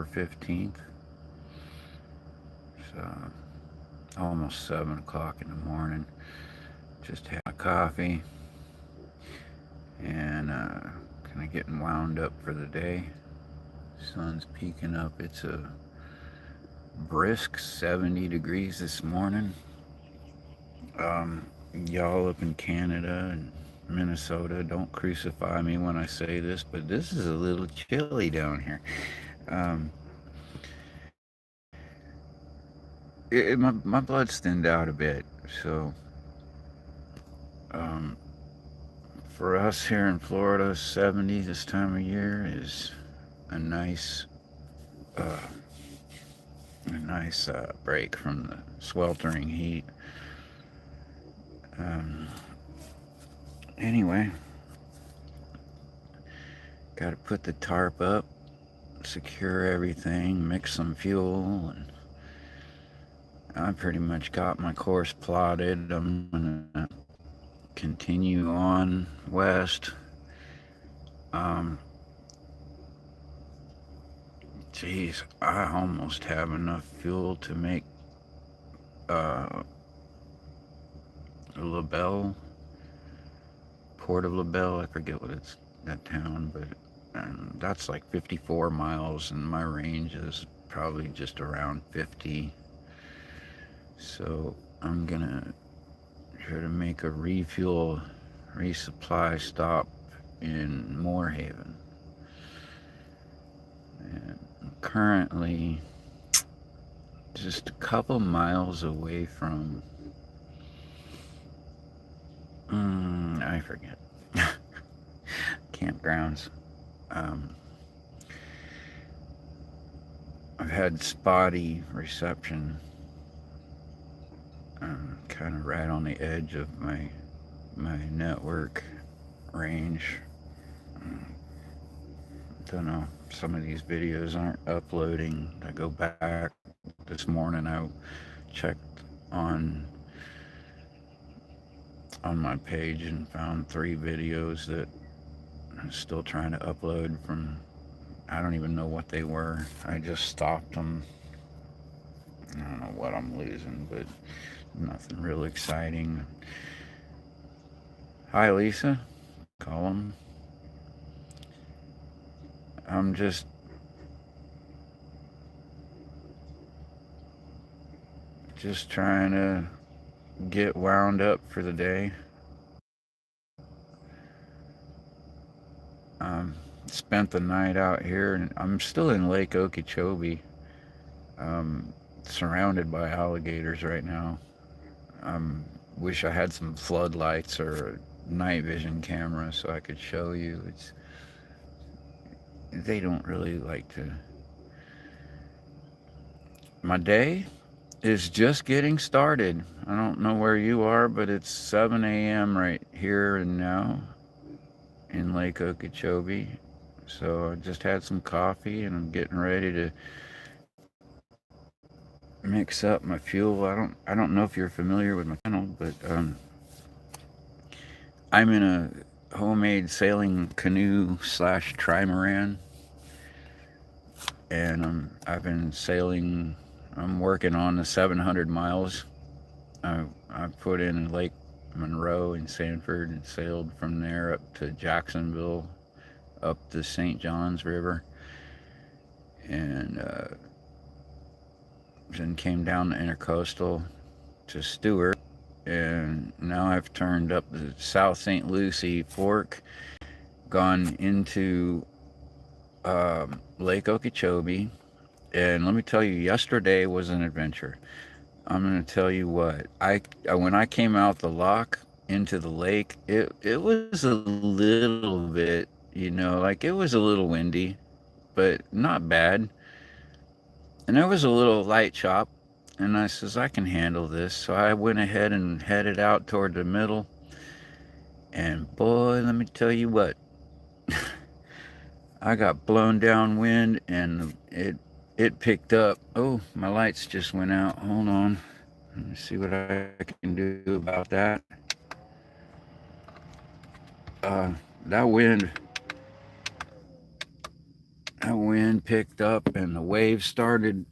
October 15th. It's almost 7 o'clock in the morning. Just had my coffee and kind of getting wound up for the day. Sun's peeking up. It's a brisk 70 degrees this morning. Y'all up in Canada and Minnesota, don't crucify me when I say this, but this is a little chilly down here. Um, my blood's thinned out a bit, so um, for us here in Florida, 70 this time of year is a nice, uh, break from the sweltering heat. Um, anyway, got to put the tarp up, secure everything, mix some fuel, and I pretty much got my course plotted. I'm gonna continue on west. Um, Geez, I almost have enough fuel to make uh, LaBelle, Port of LaBelle. I forget what it's that town, but that's like 54 miles, and my range is probably just around 50. So I'm gonna try to make a resupply stop in Moorehaven. And I'm currently just a couple miles away from, I forget, campgrounds. Um, I've had spotty reception, kind of right on the edge of my network range. Um, don't know. Some of these videos aren't uploading. I go back this morning. I checked on my page and found 3 videos that I'm still trying to upload from. I don't even know what they were. I just stopped them. I don't know what I'm losing, but nothing real exciting. Hi, Lisa. Call them. I'm just trying to get wound up for the day. Spent the night out here, and I'm still in Lake Okeechobee, surrounded by alligators right now. Wish I had some floodlights or a night vision camera so I could show you. They don't really like to. My day is just getting started. I don't know where you are, but it's 7 a.m. right here and now in Lake Okeechobee. So I just had some coffee and I'm getting ready to mix up my fuel. I don't know if you're familiar with my channel, but I'm in a homemade sailing canoe slash trimaran, and I've been sailing. I'm working on the 700 miles. I put in Lake Monroe in Sanford and sailed from there up to Jacksonville, up the St. Johns River, and then came down the intercoastal to Stewart, and now I've turned up the South St. Lucie Fork, gone into Lake Okeechobee, and let me tell you, yesterday was an adventure. I'm gonna tell you what when I came out the lock into the lake, it was a little bit, like it was a little windy, but not bad. And there was a little light chop, and I says I can handle this. So I went ahead and headed out toward the middle. And boy, let me tell you what, I got blown downwind, and it picked up. Oh, my lights just went out. Hold on. Let me see what I can do about that. That wind the wind picked up and the waves started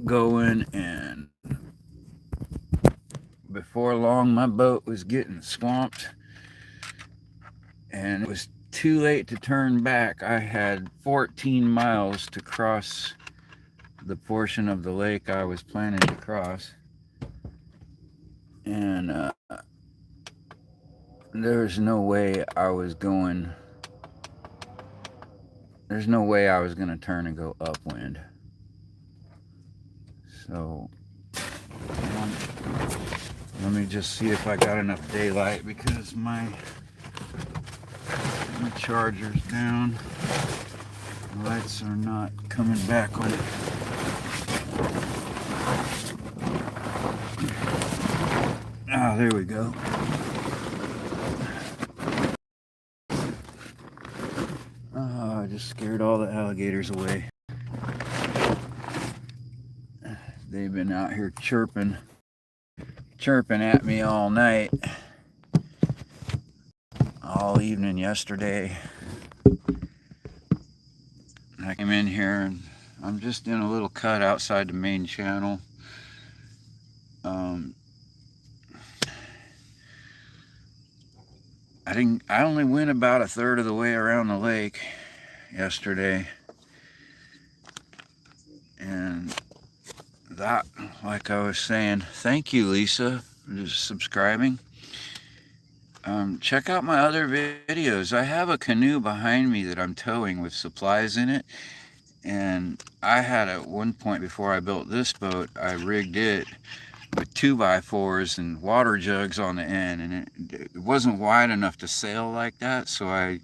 going, and before long my boat was getting swamped, and it was too late to turn back. I had 14 miles to cross the portion of the lake I was planning to cross, and there's no way I was going. There's no way I was going to turn and go upwind. So let me just see if I got enough daylight, because my charger's down. The lights are not coming back on. Ah, there we go. Oh, I just scared all the alligators away. They've been out here chirping at me all night, all evening yesterday. I came in here and I'm just in a little cut outside the main channel. I only went about a third of the way around the lake yesterday, and that, like I was saying, thank you, Lisa, for subscribing. Check out my other videos. I have a canoe behind me that I'm towing with supplies in it, and I had at one point before I built this boat, I rigged it with 2x4s and water jugs on the end, and it wasn't wide enough to sail like that, so I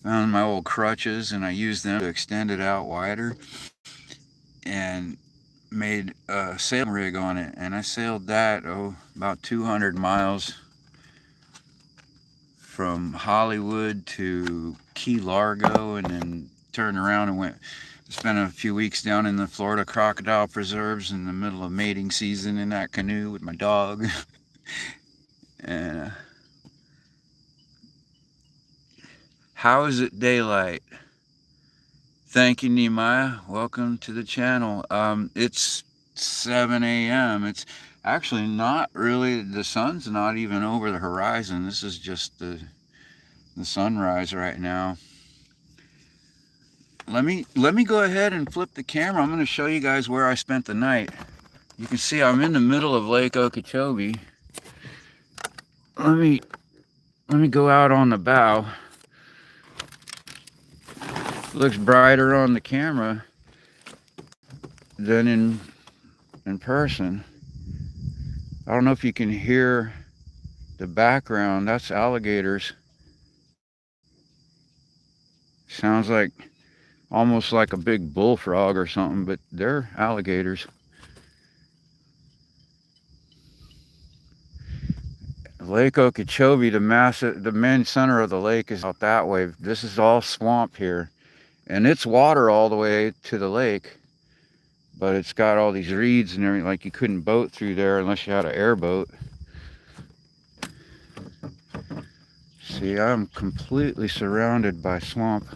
found my old crutches and I used them to extend it out wider and made a sailing rig on it, and I sailed that about 200 miles from Hollywood to Key Largo, and then turned around and spent a few weeks down in the Florida crocodile preserves in the middle of mating season in that canoe with my dog. And how is it daylight? Thank you, Nehemiah. Welcome to the channel. It's 7 a.m. It's actually not really, the sun's not even over the horizon. This is just the sunrise right now. Let me go ahead and flip the camera. I'm going to show you guys where I spent the night. You can see I'm in the middle of Lake Okeechobee. Let me go out on the bow. Looks brighter on the camera than in person. I don't know if you can hear the background. That's alligators. Sounds like almost like a big bullfrog or something, but they're alligators. Lake Okeechobee, the main center of the lake is out that way. This is all swamp here, and it's water all the way to the lake, but it's got all these reeds and everything. Like, you couldn't boat through there unless you had an airboat. See, I'm completely surrounded by swamp.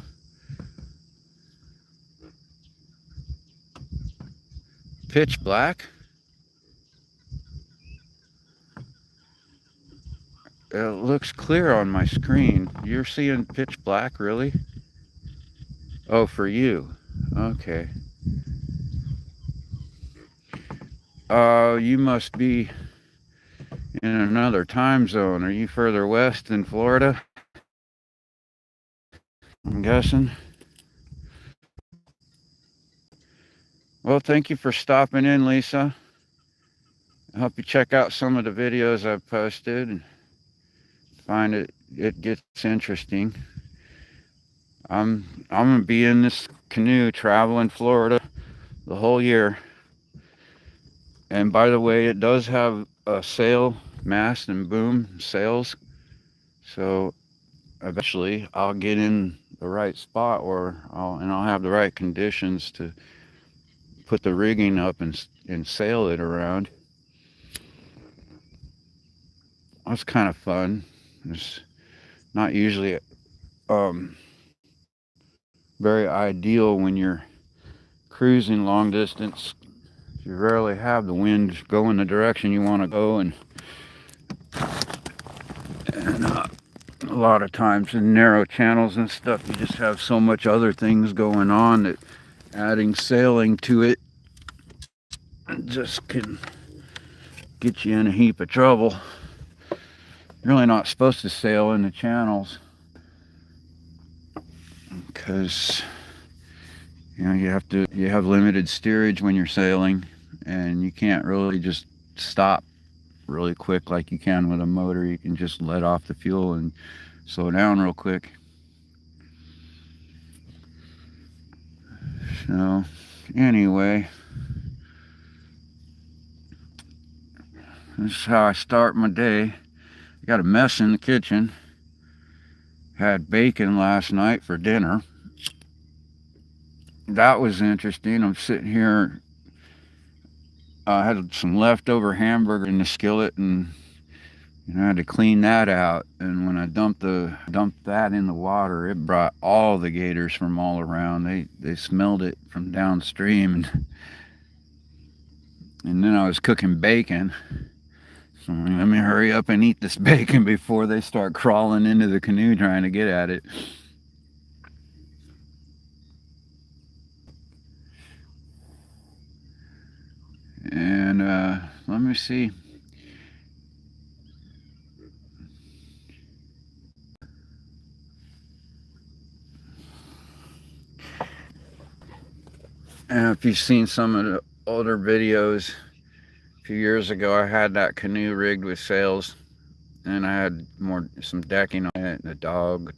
Pitch black. It looks clear on my screen. You're seeing pitch black, really? Oh, for you. Okay. You must be in another time zone. Are you further west than Florida? I'm guessing. Well, thank you for stopping in, Lisa. I hope you check out some of the videos I've posted and find it gets interesting. I'm gonna be in this canoe traveling Florida the whole year. And by the way, it does have a sail mast and boom sails, so eventually I'll get in the right spot, or I'll have the right conditions to put the rigging up and sail it around. That's kind of fun. It's not usually very ideal when you're cruising long distance. You rarely have the wind go in the direction you want to go, and a lot of times in narrow channels and stuff, you just have so much other things going on that adding sailing to it just can get you in a heap of trouble. You're really not supposed to sail in the channels because you have limited steerage when you're sailing, and you can't really just stop really quick like you can with a motor. You can just let off the fuel and slow down real quick. So anyway, this is how I start my day. I got a mess in the kitchen. Had bacon last night for dinner. That was interesting. I'm sitting here. I had some leftover hamburger in the skillet, and I had to clean that out. And when I dumped that in the water, it brought all the gators from all around. They smelled it from downstream, and then I was cooking bacon. So let me hurry up and eat this bacon before they start crawling into the canoe trying to get at it. And let me see. If you've seen some of the older videos, a few years ago I had that canoe rigged with sails, and I had some decking on it and a dog.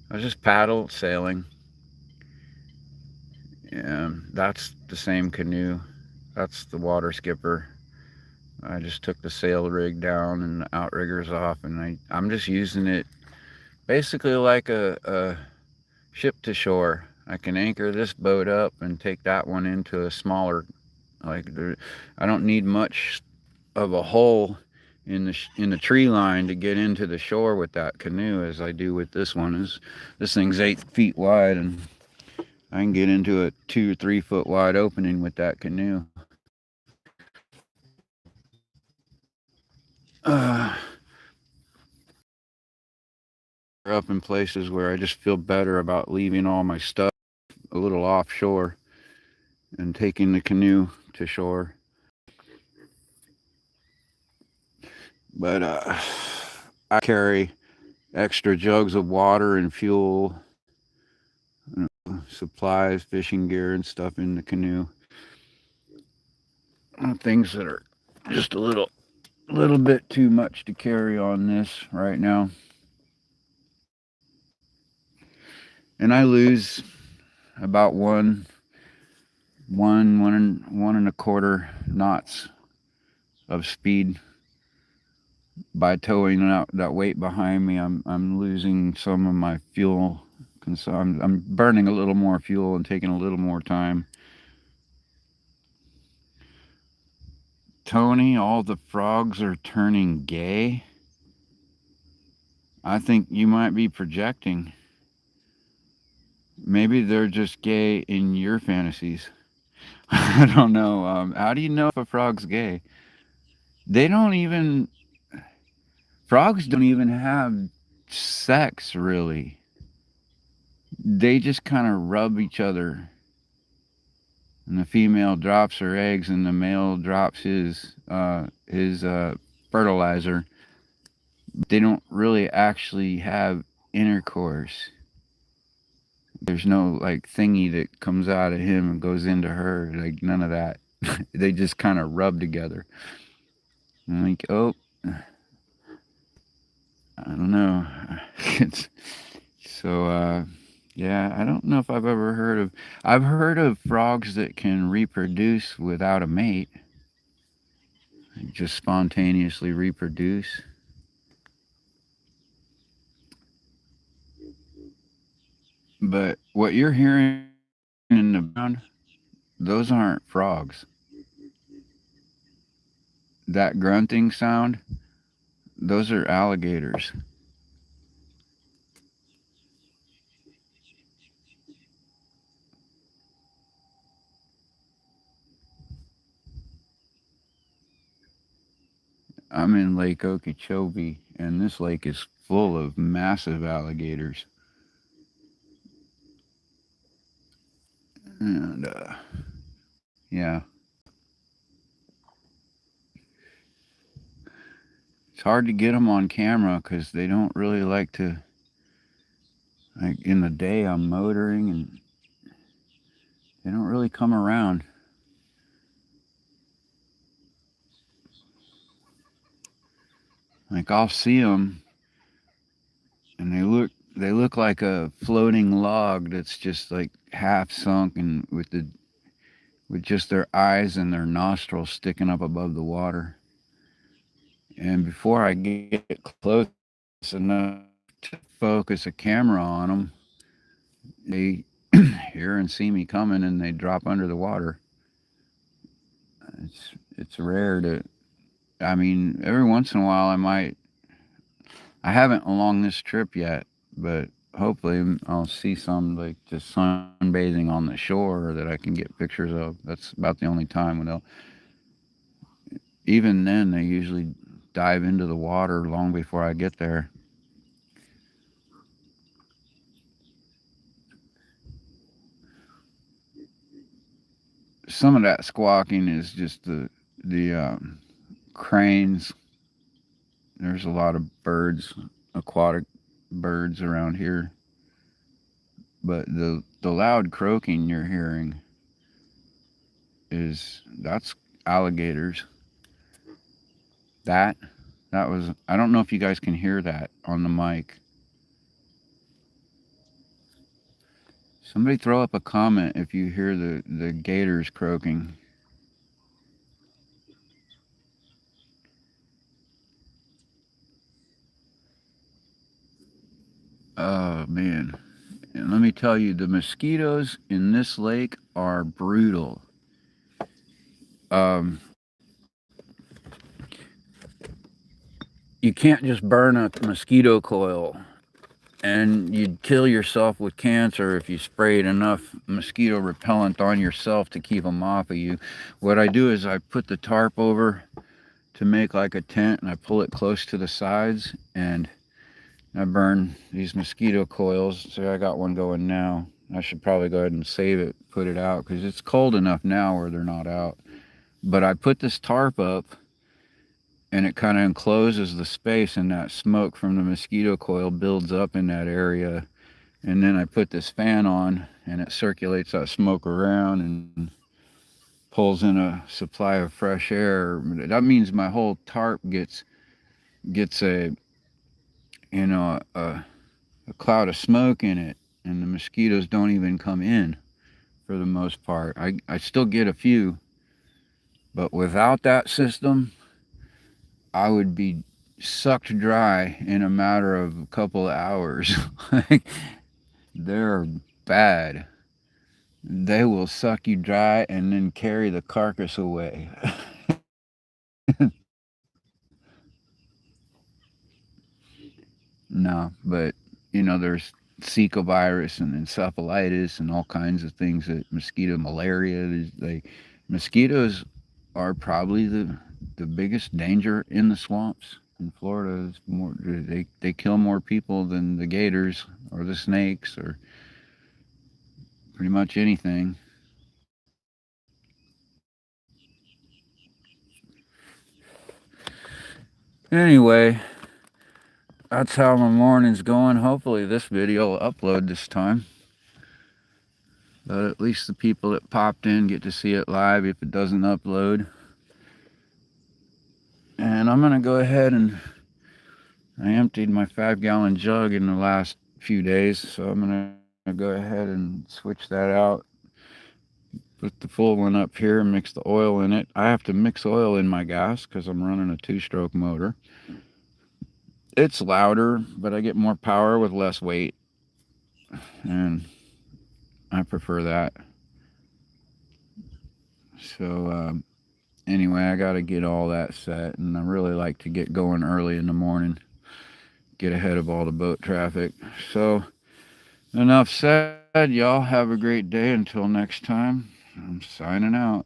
I was just paddle sailing. And that's the same canoe. That's the water skipper. I just took the sail rig down and the outriggers off, and I'm just using it basically like a ship to shore. I can anchor this boat up and take that one into a smaller, I don't need much of a hole in the tree line to get into the shore with that canoe as I do with this one. This thing's 8 feet wide, and I can get into a 2 or 3 foot wide opening with that canoe. Up in places where I just feel better about leaving all my stuff a little offshore and taking the canoe to shore. But I carry extra jugs of water and fuel, supplies, fishing gear, and stuff in the canoe. Things that are just a little bit too much to carry on this right now. And I lose about one and a quarter knots of speed by towing that weight behind me. I'm losing some of my fuel. I'm burning a little more fuel and taking a little more time. Tony, all the frogs are turning gay. I think you might be projecting. Maybe they're just gay in your fantasies. I don't know. How do you know if a frog's gay? They don't even. Frogs don't even have sex, really. They just kind of rub each other. And the female drops her eggs, and the male drops his fertilizer. They don't really actually have intercourse. There's no like thingy that comes out of him and goes into her. Like none of that. They just kind of rub together. I'm like, oh, I don't know. So yeah, I don't know if I've ever heard of. I've heard of frogs that can reproduce without a mate. Just spontaneously reproduce. But what you're hearing in the background, those aren't frogs. That grunting sound, those are alligators. I'm in Lake Okeechobee, and this lake is full of massive alligators. And yeah, it's hard to get them on camera because they don't really like to. Like in the day, I'm motoring, and they don't really come around. Like I'll see them, and they look like a floating log that's just like half sunk, and with just their eyes and their nostrils sticking up above the water. And before I get close enough to focus a camera on them, they hear and see me coming, and they drop under the water. It's rare to. I mean, every once in a while I haven't along this trip yet, but hopefully I'll see some like just sunbathing on the shore that I can get pictures of. That's about the only time when they'll. Even then, they usually dive into the water long before I get there. Some of that squawking is just the cranes. There's a lot of birds, aquatic birds around here, but the loud croaking you're hearing that's alligators. That that was I don't know if you guys can hear that on the mic. Somebody throw up a comment if you hear the gators croaking. Oh man. And let me tell you, the mosquitoes in this lake are brutal. Um, you can't just burn a mosquito coil, and you'd kill yourself with cancer if you sprayed enough mosquito repellent on yourself to keep them off of you. What I do is I put the tarp over to make like a tent, and I pull it close to the sides, and I burn these mosquito coils. So I got one going now. I should probably go ahead and save it, put it out, because it's cold enough now where they're not out. But I put this tarp up, and it kind of encloses the space, and that smoke from the mosquito coil builds up in that area. And then I put this fan on, and it circulates that smoke around and pulls in a supply of fresh air. That means my whole tarp gets a a cloud of smoke in it, and the mosquitoes don't even come in for the most part. I still get a few, but without that system, I would be sucked dry in a matter of a couple of hours. They're bad. They will suck you dry and then carry the carcass away. No, but there's Zika virus and encephalitis and all kinds of things that mosquito malaria. Mosquitoes are probably the biggest danger in the swamps in Florida. Is more they kill more people than the gators or the snakes or pretty much anything. Anyway, that's how my morning's going. Hopefully this video will upload this time. But at least the people that popped in get to see it live if it doesn't upload. And I'm going to go ahead and I emptied my 5-gallon jug in the last few days. So I'm going to go ahead and switch that out. Put the full one up here and mix the oil in it. I have to mix oil in my gas because I'm running a 2-stroke motor. It's louder, but I get more power with less weight. And I prefer that. So anyway, I got to get all that set. And I really like to get going early in the morning. Get ahead of all the boat traffic. So enough said. Y'all have a great day. Until next time, I'm signing out.